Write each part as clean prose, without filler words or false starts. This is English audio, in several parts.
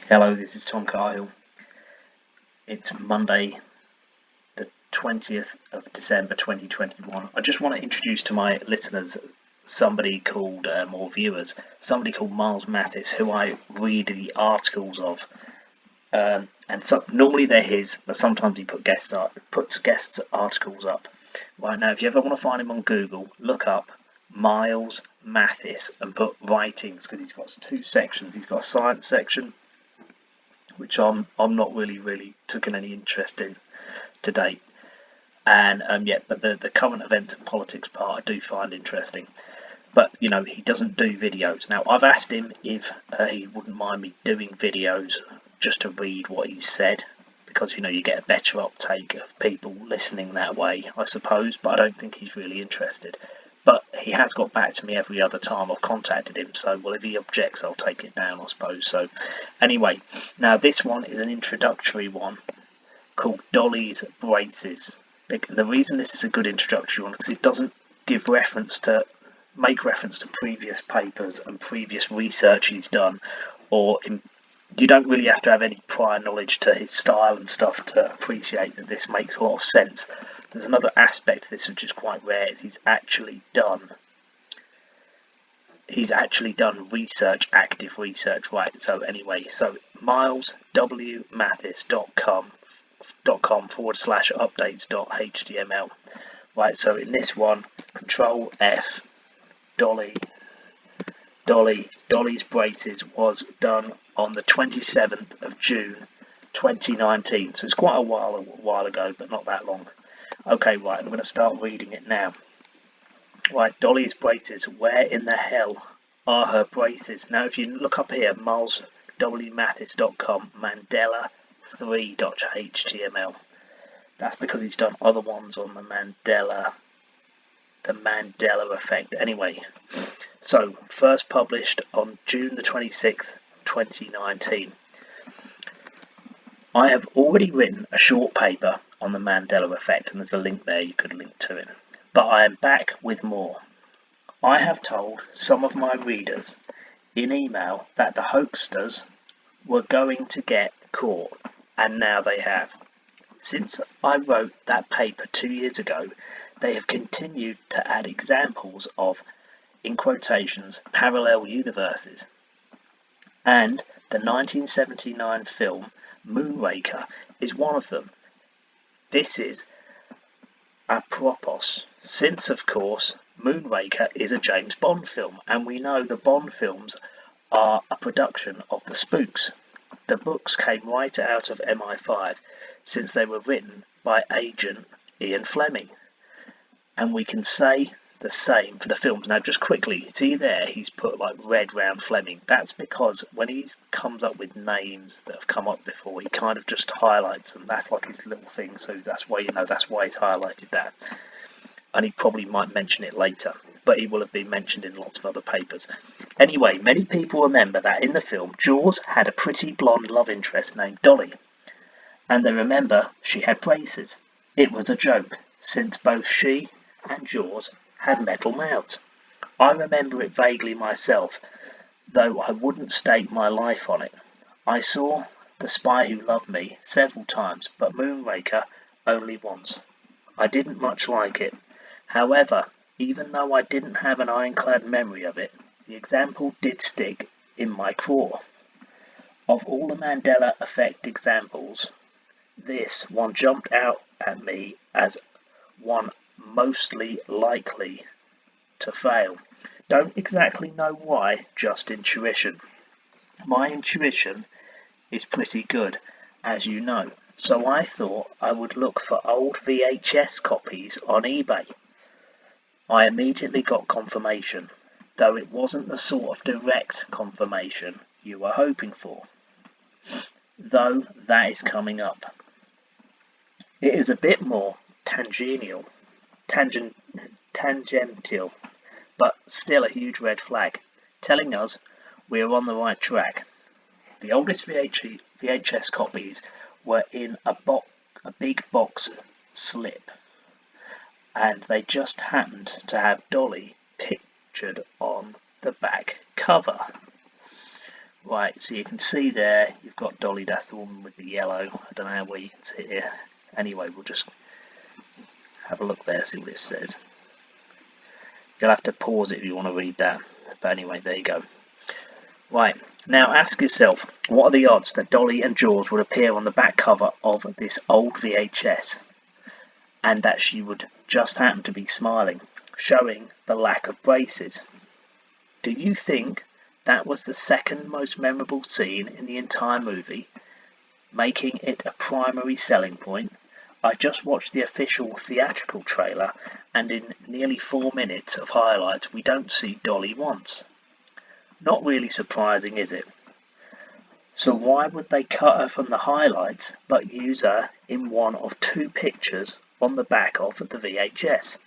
Hello, this is Tom Cahill. It's Monday, the 20th of December 2021. I just want to introduce to my listeners somebody called, or viewers, somebody called Miles Mathis, who I read the articles of. And so, normally they're his, but sometimes he puts guest articles up. Right now, if you ever want to find him on Google, look up Miles Mathis and put writings, because he's got two sections. He's got a science section, which I'm not really taken any interest in to date, and but the current events and politics part I do find interesting. But he doesn't do videos. Now I've asked him if he wouldn't mind me doing videos just to read what he said, because you get a better uptake of people listening that way, I suppose. But I don't think he's really interested. But he has got back to me every other time I've contacted him, so well, if he objects, I'll take it down, I suppose. So anyway, now this one is an introductory one called Dolly's Braces. The reason this is a good introductory one is because it doesn't make reference to previous papers and previous research he's done, you don't really have to have any prior knowledge to his style and stuff to appreciate that this makes a lot of sense. There's another aspect to this which is quite rare, is he's actually done research, active research, right? So anyway, so mileswmathis.com/updates.html, right? So in this one, Control F, Dolly's Braces was done on the 27th of June 2019, so it's quite a while ago, but not that long. Okay, right, I'm going to start reading it now. Right, Dolly's Braces, where in the hell are her braces? Now if you look up here, mileswmathis.com, Mandela3.html, that's because he's done other ones on the Mandela effect. Anyway, so first published on June the 26th, 2019. I have already written a short paper on the Mandela effect, and there's a link there, you could link to it. But I am back with more. I have told some of my readers in email that the hoaxsters were going to get caught, and now they have. Since I wrote that paper 2 years ago, they have continued to add examples of, in quotations, parallel universes. And the 1979 film Moonraker is one of them. This is apropos, since of course Moonraker is a James Bond film, and we know the Bond films are a production of the Spooks. The books came right out of MI5, since they were written by agent Ian Fleming. And we can say the same for the films. Now just quickly, see there, he's put like red round Fleming. That's because when he comes up with names that have come up before, he kind of just highlights them. That's like his little thing, so that's why that's why he's highlighted that. And he probably might mention it later, but he will have been mentioned in lots of other papers. Anyway, many people remember that in the film, Jaws had a pretty blonde love interest named Dolly, and they remember she had braces. It was a joke, since both she and Jaws had metal mouths. I remember it vaguely myself, though I wouldn't stake my life on it. I saw The Spy Who Loved Me several times, but Moonraker only once. I didn't much like it. However, even though I didn't have an ironclad memory of it, the example did stick in my craw. Of all the Mandela effect examples, this one jumped out at me as one mostly likely to fail. Don't exactly know why, just intuition. My intuition is pretty good, as you know, so I thought I would look for old VHS copies on eBay. I immediately got confirmation, though it wasn't the sort of direct confirmation you were hoping for. Though that is coming up. It is a bit more tangential, but still a huge red flag, telling us we are on the right track. The oldest VHS copies were in a big box slip, and they just happened to have Dolly pictured on the back cover. Right, so you can see there, you've got Dolly, that's the one with the yellow. I don't know how well you can see it here. Anyway, we'll just have a look there, see what it says. You'll have to pause it if you want to read that. But anyway, there you go. Right, now ask yourself, what are the odds that Dolly and George would appear on the back cover of this old VHS? And that she would just happen to be smiling, showing the lack of braces. Do you think that was the second most memorable scene in the entire movie, making it a primary selling point? I just watched the official theatrical trailer, and in nearly 4 minutes of highlights we don't see Dolly once. Not really surprising, is it? So why would they cut her from the highlights but use her in one of 2 pictures on the back of the VHS?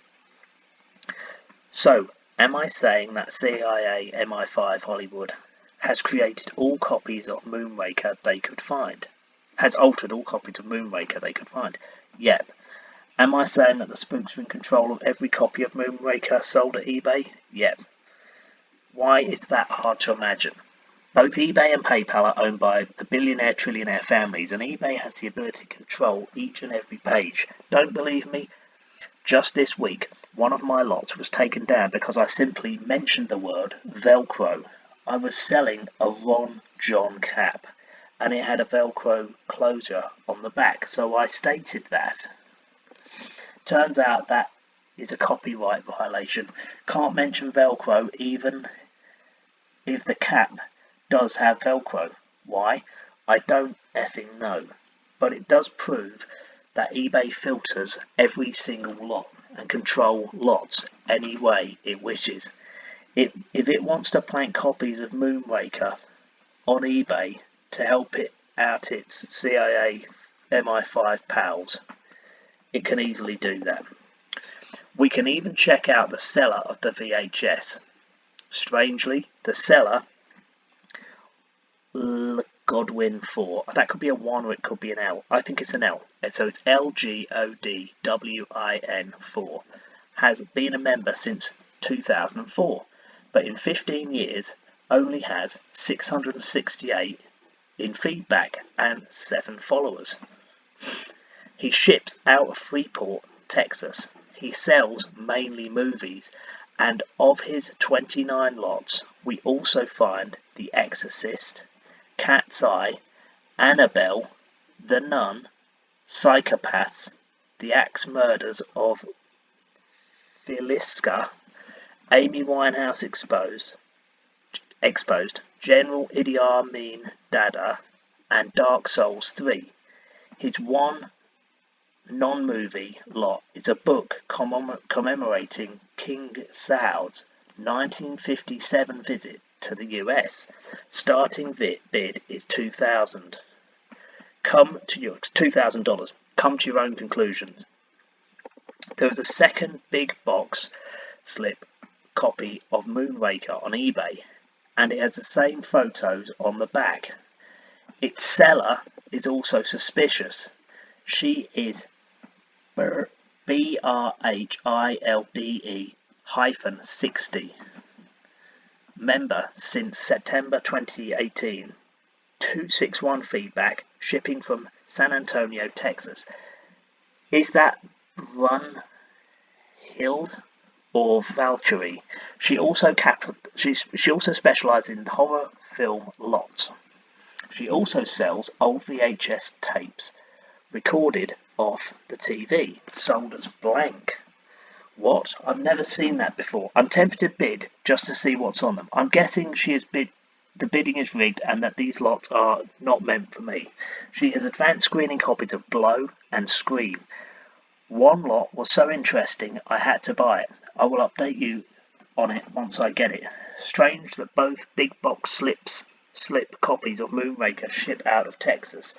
So, am I saying that CIA MI5 Hollywood has created all copies of Moonraker they could find? Has altered all copies of Moonraker they could find? Yep. Am I saying that the spooks are in control of every copy of Moonraker sold at eBay? Yep. Why is that hard to imagine? Both eBay and PayPal are owned by the billionaire trillionaire families, and eBay has the ability to control each and every page. Don't believe me? Just this week, one of my lots was taken down because I simply mentioned the word Velcro. I was selling a Ron John cap, and it had a Velcro closure on the back, so I stated that. Turns out that is a copyright violation. Can't mention Velcro even if the cap does have Velcro. Why? I don't effing know. But it does prove that eBay filters every single lot and control lots any way it wishes. If it wants to plant copies of Moonraker on eBay to help it out its CIA MI5 pals, it can easily do that. We can even check out the seller of the VHS. Strangely, the seller, Godwin 4. That could be a 1 or it could be an L. I think it's an L. So it's LGODWIN 4. Has been a member since 2004, but in 15 years only has 668 in feedback and 7 followers. He ships out of Freeport, Texas. He sells mainly movies, and of his 29 lots, we also find The Exorcist, Cat's Eye, Annabelle, The Nun, Psychopaths, The Axe Murders of Filiska, Amy Winehouse Exposed, General Idi Amin Dada, and Dark Souls 3. His one non-movie lot is a book commemorating King Saud's 1957 visit to the US. Starting bid is $2,000. $2,000. Come to your own conclusions. There is a second big box slip copy of Moonraker on eBay, and it has the same photos on the back. Its seller is also suspicious. She is BRHILDE-60, member since September 2018, 261 feedback, shipping from San Antonio, Texas. Is that Brunhild or Valkyrie? She also specializes in horror film lots. She also sells old VHS tapes recorded off the TV, sold as blank. What? I've never seen that before. I'm tempted to bid just to see what's on them. I'm guessing the bidding is rigged and that these lots are not meant for me. She has advanced screening copies of Blow and Scream. One lot was so interesting I had to buy it. I will update you on it once I get it. Strange that both big box slip copies of Moonraker ship out of Texas.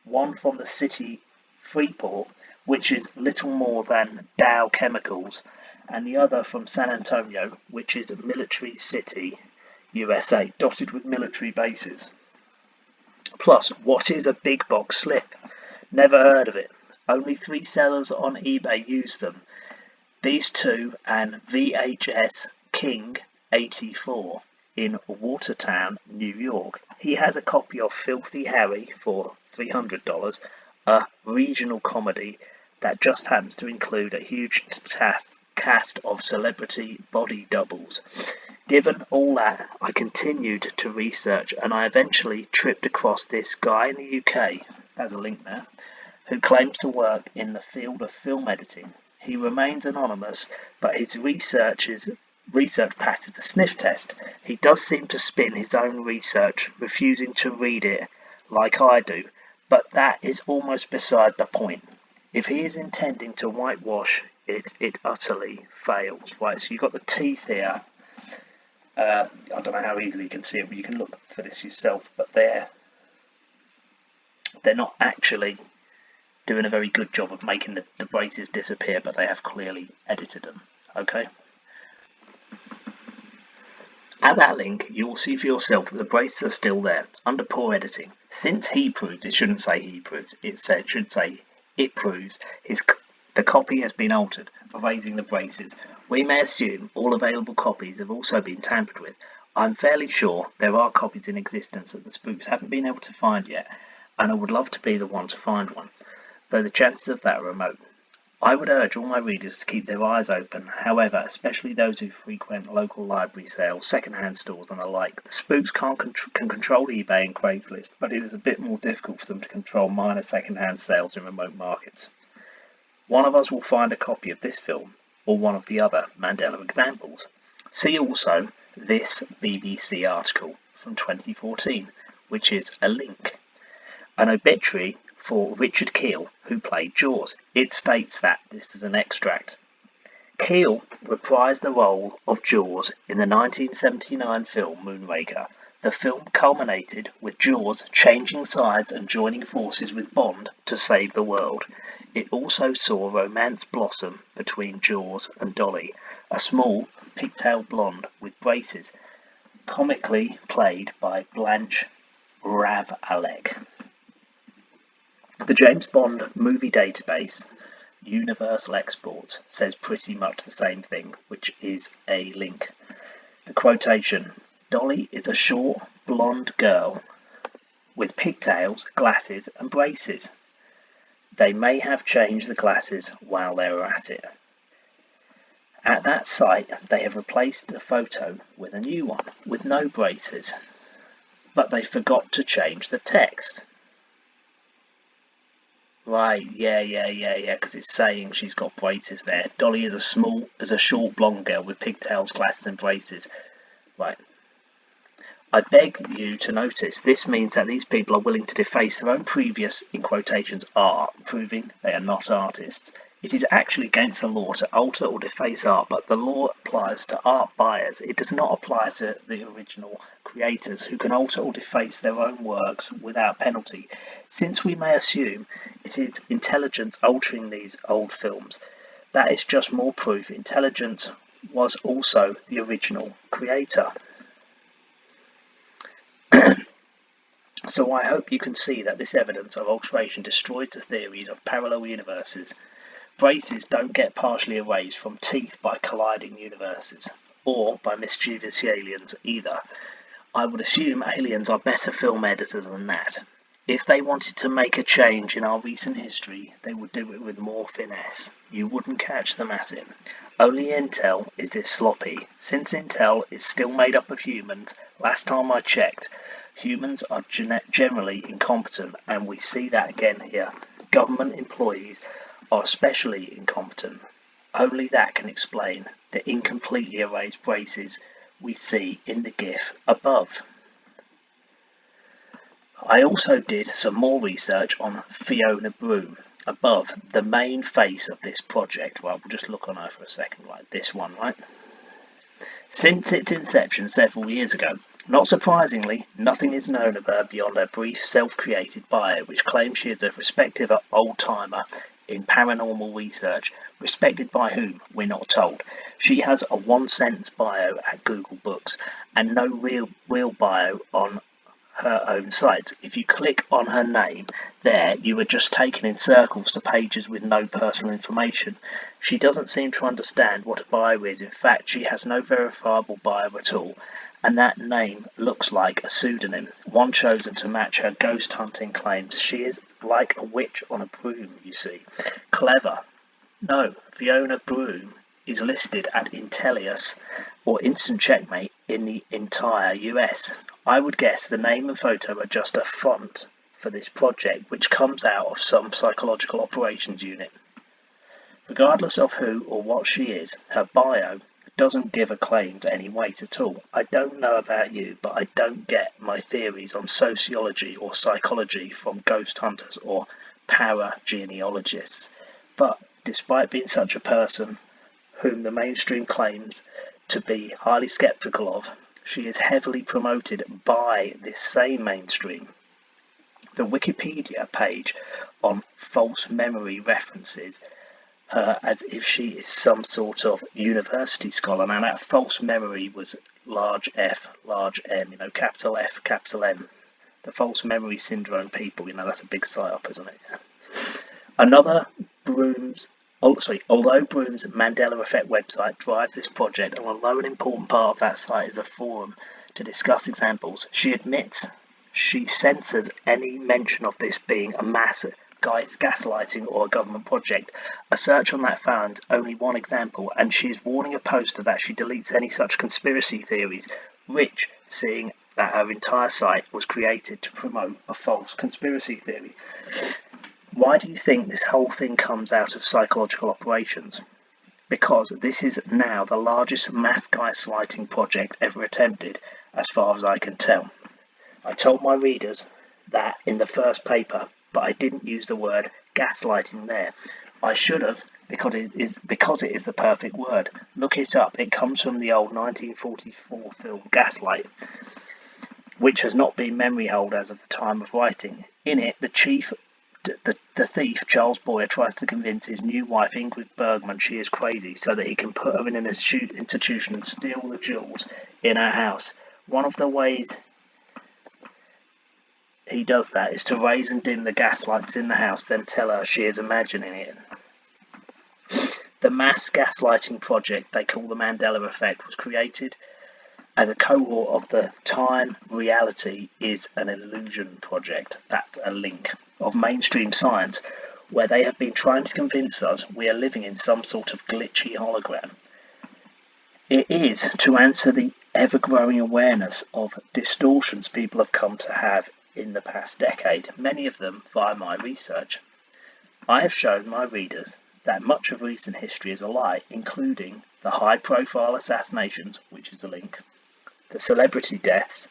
One from the city Freeport, which is little more than Dow Chemicals, and the other from San Antonio, which is a military city, USA, dotted with military bases. Plus, what is a big box slip? Never heard of it. Only 3 sellers on eBay use them. These 2 and VHS King 84. in Watertown, New York. He has a copy of Filthy Harry for $300, a regional comedy that just happens to include a huge cast of celebrity body doubles. Given all that, I continued to research, and I eventually tripped across this guy in the UK, there's a link there, who claims to work in the field of film editing. He remains anonymous, but his research passes the sniff test. He does seem to spin his own research, refusing to read it like I do, but that is almost beside the point. If he is intending to whitewash it, it utterly fails. Right, so you've got the teeth here. I don't know how easily you can see it, but you can look for this yourself, but they're not actually doing a very good job of making the braces disappear, but they have clearly edited them. Okay. At that link, you will see for yourself that the braces are still there, under poor editing. Since he proves, it shouldn't say he proves, it should say it proves, the copy has been altered, erasing the braces. We may assume all available copies have also been tampered with. I'm fairly sure there are copies in existence that the spooks haven't been able to find yet, and I would love to be the one to find one, though the chances of that are remote. I would urge all my readers to keep their eyes open, however, especially those who frequent local library sales, second-hand stores and the like. The spooks can control eBay and Craigslist, but it is a bit more difficult for them to control minor second-hand sales in remote markets. One of us will find a copy of this film, or one of the other Mandela examples. See also this BBC article from 2014, which is a link. An obituary for Richard Keel, who played Jaws. It states that, this is an extract. Keel reprised the role of Jaws in the 1979 film Moonraker. The film culminated with Jaws changing sides and joining forces with Bond to save the world. It also saw romance blossom between Jaws and Dolly, a small, pigtailed blonde with braces, comically played by Blanche Rav'alek. The James Bond movie database, Universal Exports, says pretty much the same thing, which is a link. The quotation, Dolly is a short, blonde girl with pigtails, glasses and braces. They may have changed the glasses while they were at it. At that site, they have replaced the photo with a new one, with no braces. But they forgot to change the text. Right, yeah, because it's saying she's got braces there. Dolly is a short blonde girl with pigtails, glasses and braces. Right. I beg you to notice, this means that these people are willing to deface their own previous, in quotations, art, proving they are not artists. It is actually against the law to alter or deface art, but the law applies to art buyers. It does not apply to the original creators, who can alter or deface their own works without penalty. Since we may assume it is intelligence altering these old films, that is just more proof intelligence was also the original creator. So I hope you can see that this evidence of alteration destroys the theory of parallel universes. Braces don't get partially erased from teeth by colliding universes, or by mischievous aliens either. I would assume aliens are better film editors than that. If they wanted to make a change in our recent history, they would do it with more finesse. You wouldn't catch them at it. Only Intel is this sloppy. Since Intel is still made up of humans, last time I checked, humans are generally incompetent, and we see that again here. Government employees are especially incompetent. Only that can explain the incompletely erased braces we see in the GIF above. I also did some more research on Fiona Broome, above, the main face of this project. Right, we'll just look on her for a second, right, this one, right? Since its inception several years ago, not surprisingly, nothing is known of her beyond her brief self-created bio, which claims she is a respected old-timer in paranormal research. Respected by whom, we're not told. She has a one-sentence bio at Google Books, and no real bio on her own site. If you click on her name there, you are just taken in circles to pages with no personal information. She doesn't seem to understand what a bio is. In fact, she has no verifiable bio at all, and that name looks like a pseudonym, one chosen to match her ghost hunting claims. She is like a witch on a broom, you see. Clever. No, Fiona Broom is listed at Intellius or Instant Checkmate in the entire US. I would guess the name and photo are just a front for this project, which comes out of some psychological operations unit. Regardless of who or what she is, her bio doesn't give her claims any weight at all. I don't know about you, but I don't get my theories on sociology or psychology from ghost hunters or para-genealogists. But despite being such a person whom the mainstream claims to be highly skeptical of, she is heavily promoted by this same mainstream. The Wikipedia page on false memory references her as if she is some sort of university scholar. Now that false memory was large F, large M, capital F, capital M. The false memory syndrome people, that's a big psyop, isn't it? Although Broom's Mandela Effect website drives this project, and although an important part of that site is a forum to discuss examples, she admits she censors any mention of this being a mass gaslighting or a government project. A search on that found only one example, and she is warning a poster that she deletes any such conspiracy theories, which, seeing that her entire site was created to promote a false conspiracy theory. Why do you think this whole thing comes out of psychological operations? Because this is now the largest mass gaslighting project ever attempted, as far as I can tell. I told my readers that in the first paper, but I didn't use the word gaslighting there. I should have, because it is the perfect word. Look it up. It comes from the old 1944 film Gaslight, which has not been memory hold as of the time of writing. In it, the thief, Charles Boyer, tries to convince his new wife, Ingrid Bergman, she is crazy, so that he can put her in an institution and steal the jewels in her house. One of the ways he does that is to raise and dim the gas lights in the house, then tell her she is imagining it. The mass gaslighting project they call the Mandela Effect was created as a cohort of the Time Reality is an Illusion project, that's a link, of mainstream science, where they have been trying to convince us we are living in some sort of glitchy hologram. It is to answer the ever-growing awareness of distortions people have come to have in the past decade, many of them via my research. I have shown my readers that much of recent history is a lie, including the high-profile assassinations, which is a link, the celebrity deaths,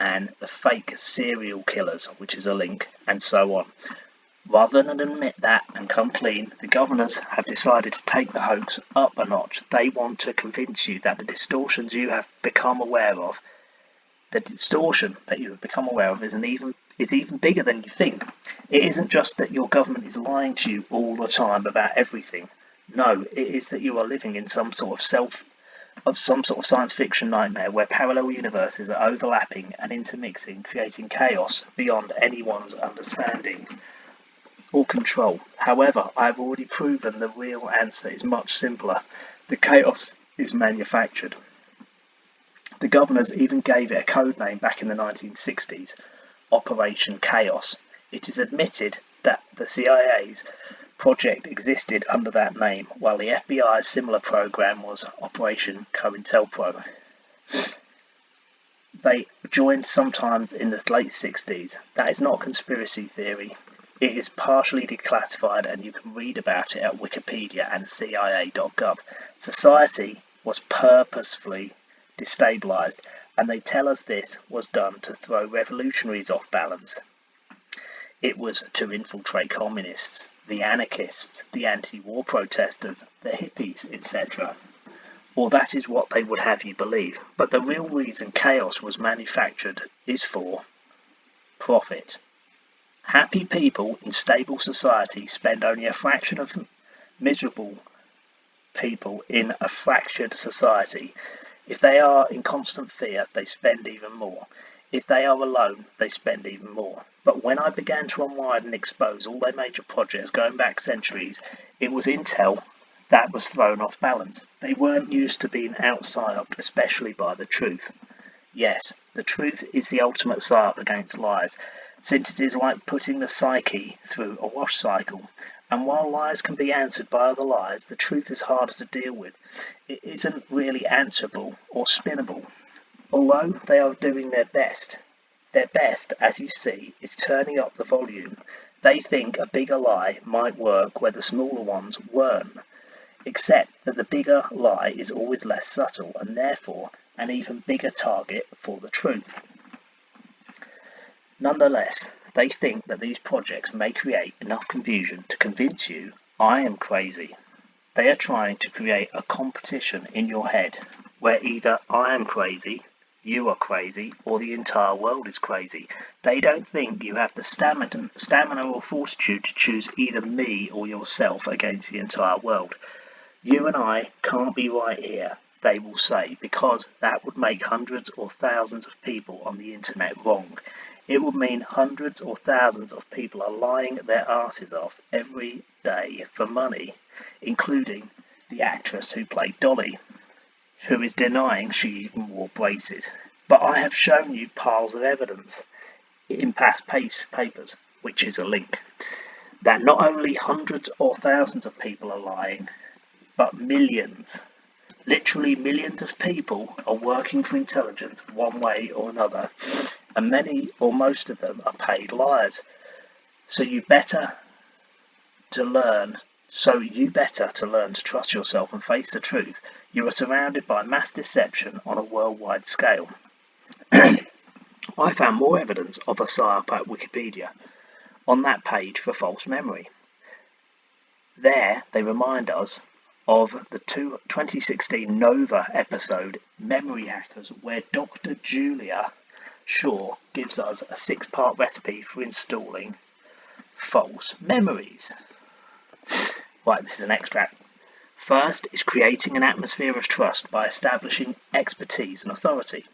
and the fake serial killers, which is a link, and so on. Rather than admit that and come clean, the governors have decided to take the hoax up a notch. They want to convince you that the distortions you have become aware of, is even bigger than you think. It isn't just that your government is lying to you all the time about everything. No, it is that you are living in some sort of science fiction nightmare where parallel universes are overlapping and intermixing, creating chaos beyond anyone's understanding or control. However, I have already proven the real answer is much simpler. The chaos is manufactured. The governors even gave it a code name back in the 1960s, Operation Chaos. It is admitted that the CIA's project existed under that name, while the FBI's similar program was Operation COINTELPRO. They joined sometime in the late 60s. That is not conspiracy theory. It is partially declassified, and you can read about it at Wikipedia and CIA.gov. Society was purposefully destabilized, and they tell us this was done to throw revolutionaries off balance. It was to infiltrate communists, the anarchists, the anti-war protesters, the hippies, etc. Or that is what they would have you believe. But the real reason chaos was manufactured is for profit. Happy people in stable society spend only a fraction of miserable people in a fractured society. If they are in constant fear, they spend even more. If they are alone, they spend even more. But when I began to unwind and expose all their major projects going back centuries, it was intel that was thrown off balance. They weren't used to being outside, especially by the truth. Yes, the truth is the ultimate psyop against lies, since it is like putting the psyche through a wash cycle. And while lies can be answered by other lies, the truth is harder to deal with. It isn't really answerable or spinnable, although they are doing their best. Their best, as you see, is turning up the volume. They think a bigger lie might work where the smaller ones weren't, except that the bigger lie is always less subtle and therefore an even bigger target for the truth. Nonetheless, they think that these projects may create enough confusion to convince you I am crazy. They are trying to create a competition in your head where either I am crazy, you are crazy, or the entire world is crazy. They don't think you have the stamina or fortitude to choose either me or yourself against the entire world. You and I can't be right here, they will say, because that would make hundreds or thousands of people on the internet wrong. It would mean hundreds or thousands of people are lying their asses off every day for money, including the actress who played Dolly, who is denying she even wore braces. But I have shown you piles of evidence in past papers, which is a link, that not only hundreds or thousands of people are lying, but millions, literally millions of people are working for intelligence one way or another, and many or most of them are paid liars. So you better to learn to trust yourself and face the truth. You are surrounded by mass deception on a worldwide scale. I found more evidence of a psyop at Wikipedia on that page for false memory. There they remind us of the 2016 Nova episode Memory Hackers, where Dr. Julia Shaw gives us a 6-part recipe for installing false memories. Right, this is an extract. First is creating an atmosphere of trust by establishing expertise and authority.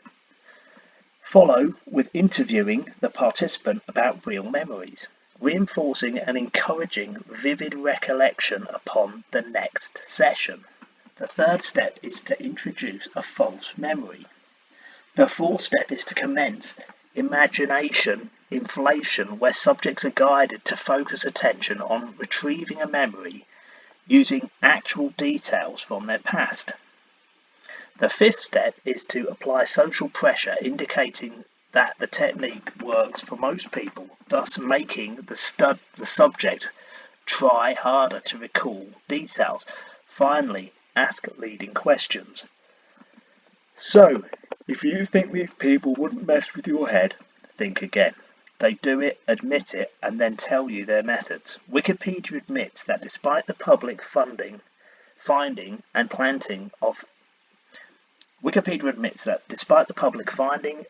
Follow with interviewing the participant about real memories, reinforcing and encouraging vivid recollection upon the next session. The third step is to introduce a false memory. The fourth step is to commence imagination inflation, where subjects are guided to focus attention on retrieving a memory using actual details from their past. The fifth step is to apply social pressure, indicating that the technique works for most people, thus making the subject try harder to recall details. Finally, ask leading questions. So, if you think these people wouldn't mess with your head, think again. They do it, admit it, and then tell you their methods. Wikipedia admits that despite the public finding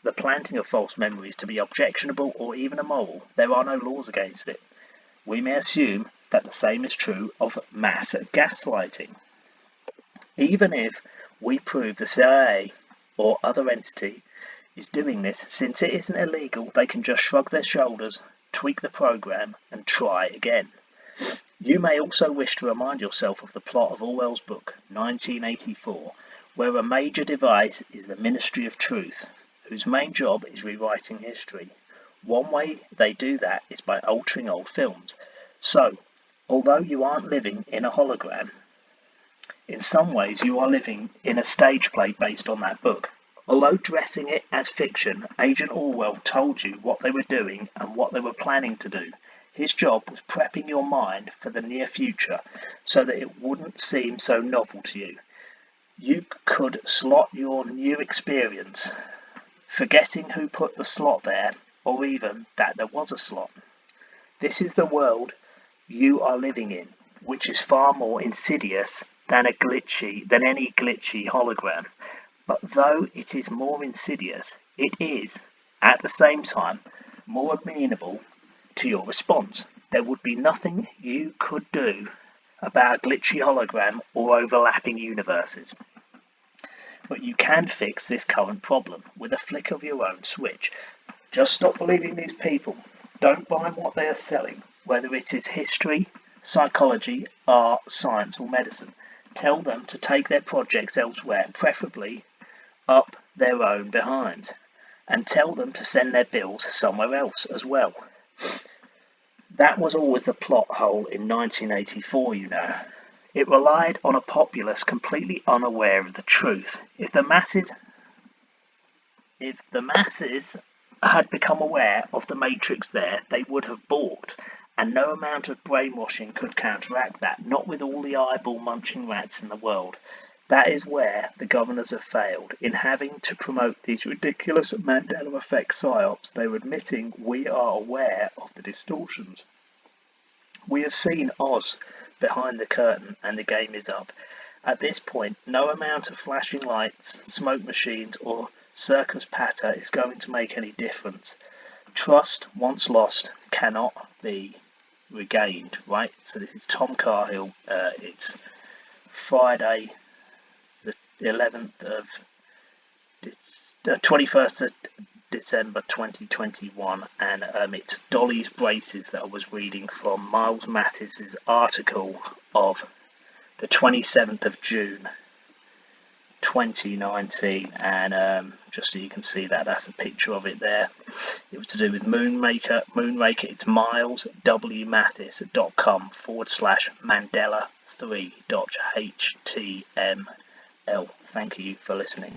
the planting of false memories to be objectionable or even immoral, there are no laws against it. We may assume that the same is true of mass gaslighting. Even if we prove the CIA or other entity is doing this, since it isn't illegal, they can just shrug their shoulders, tweak the program, and try again. You may also wish to remind yourself of the plot of Orwell's book, 1984, where a major device is the Ministry of Truth, whose main job is rewriting history. One way they do that is by altering old films. So, although you aren't living in a hologram, in some ways you are living in a stage play based on that book. Although dressing it as fiction, Agent Orwell told you what they were doing and what they were planning to do. His job was prepping your mind for the near future so that it wouldn't seem so novel to you. You could slot your new experience, forgetting who put the slot there, or even that there was a slot. This is the world you are living in, which is far more insidious than any glitchy hologram. But though it is more insidious, it is, at the same time, more amenable to your response. There would be nothing you could do about a glitchy hologram or overlapping universes. But you can fix this current problem with a flick of your own switch. Just stop believing these people. Don't buy what they are selling, whether it is history, psychology, art, science, or medicine. Tell them to take their projects elsewhere, preferably up their own behinds. and tell them to send their bills somewhere else as well. That was always the plot hole in 1984, you know. It relied on a populace completely unaware of the truth. If the masses had become aware of the matrix there, they would have balked, and no amount of brainwashing could counteract that, not with all the eyeball munching rats in the world. That is where the governors have failed, in having to promote these ridiculous Mandela effect psyops. They were admitting we are aware of the distortions. We have seen Oz behind the curtain, and the game is up. At this point, no amount of flashing lights, smoke machines, or circus patter is going to make any difference. Trust, once lost, cannot be regained, right? So this is Tom Cahill. It's Friday, the 11th of 21st of December 2021, and it's Dolly's braces that I was reading from Miles Mathis's article of the 27th of June 2019, and just so you can see that's a picture of it there. It was to do with Moonraker. It's mileswmathis.com/Mandela3.html. Thank you for listening.